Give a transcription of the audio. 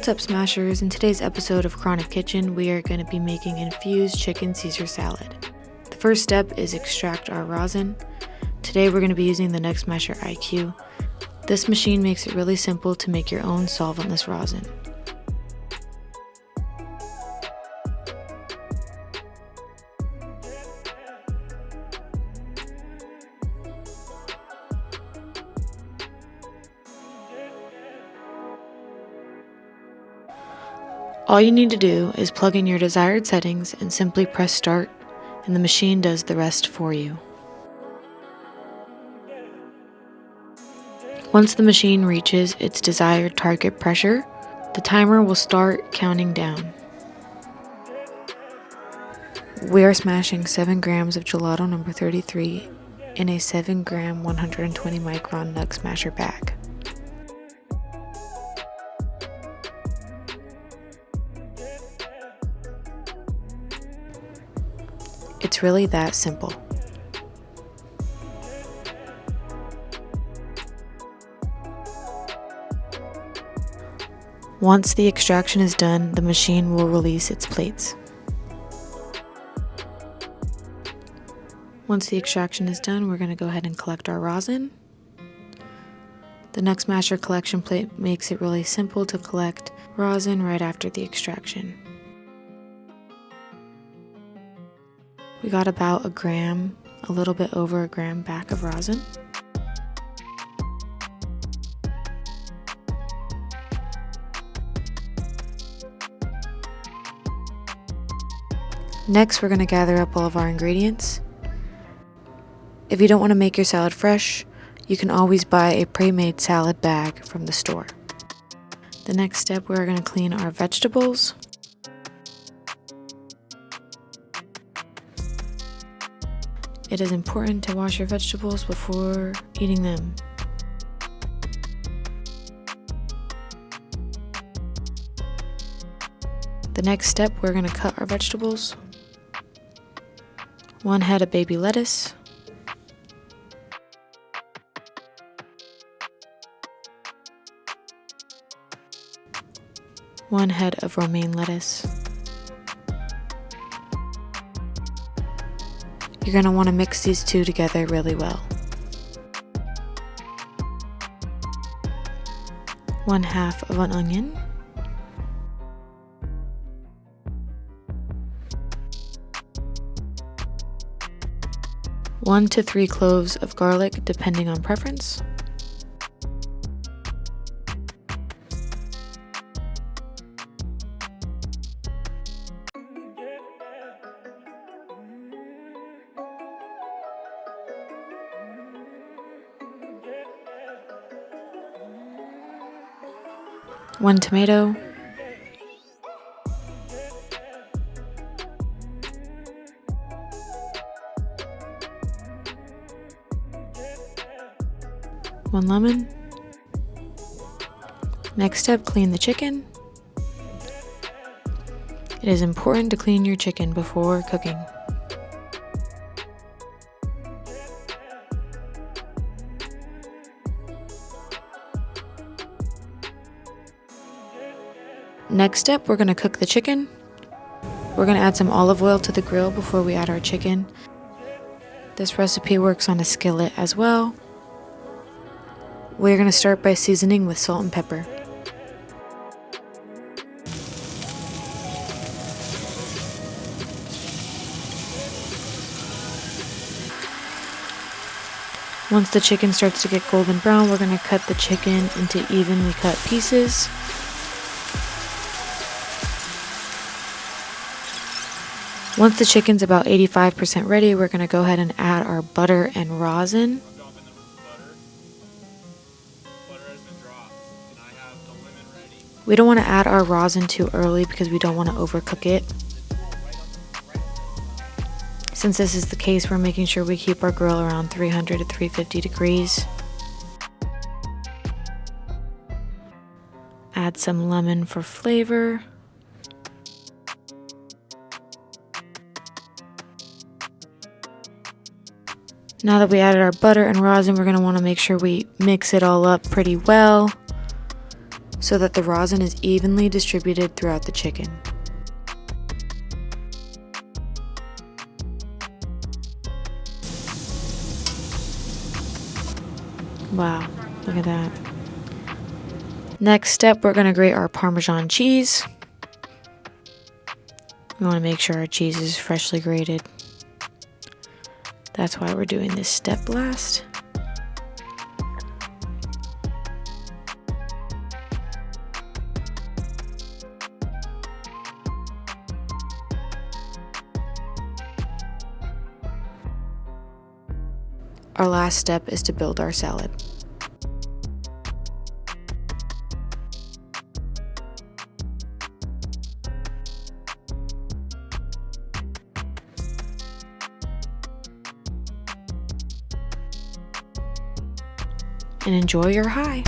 What's up, Smashers? In today's episode of Chronic Kitchen, we are going to be making infused chicken Caesar salad. The first step is extract our rosin. Today we're going to be using the Next Masher IQ. This machine makes it really simple to make your own solventless rosin. All you need to do is plug in your desired settings and simply press start, and the machine does the rest for you. Once the machine reaches its desired target pressure, the timer will start counting down. We are smashing 7 grams of gelato number 33 in a 7 gram 120 micron Next Masher bag. It's really that simple. Once the extraction is done, the machine will release its plates. Once the extraction is done, we're going to go ahead and collect our rosin. The Next Masher collection plate makes it really simple to collect rosin right after the extraction. We got about a gram, a little bit over a gram back of rosin. Next, we're going to gather up all of our ingredients. If you don't want to make your salad fresh, you can always buy a pre-made salad bag from the store. The next step, we're going to clean our vegetables. It is important to wash your vegetables before eating them. The next step, we're going to cut our vegetables. 1 head of baby lettuce. 1 head of romaine lettuce. You're going to want to mix these two together really well. 1/2 of an onion. 1 to 3 cloves of garlic, depending on preference. One tomato. One lemon. Next step, clean the chicken. It is important to clean your chicken before cooking. Next step, we're going to cook the chicken. We're going to add some olive oil to the grill before we add our chicken. This recipe works on a skillet as well. We're going to start by seasoning with salt and pepper. Once the chicken starts to get golden brown, we're going to cut the chicken into evenly cut pieces. Once the chicken's about 85% ready, we're going to go ahead and add our butter and rosin. We don't want to add our rosin too early because we don't want to overcook it. Since this is the case, we're making sure we keep our grill around 300 to 350 degrees. Add some lemon for flavor. Now that we added our butter and rosin, we're going to want to make sure we mix it all up pretty well so that the rosin is evenly distributed throughout the chicken. Wow, look at that. Next step, we're going to grate our Parmesan cheese. We want to make sure our cheese is freshly grated. That's why we're doing this step last. Our last step is to build our salad. And enjoy your high.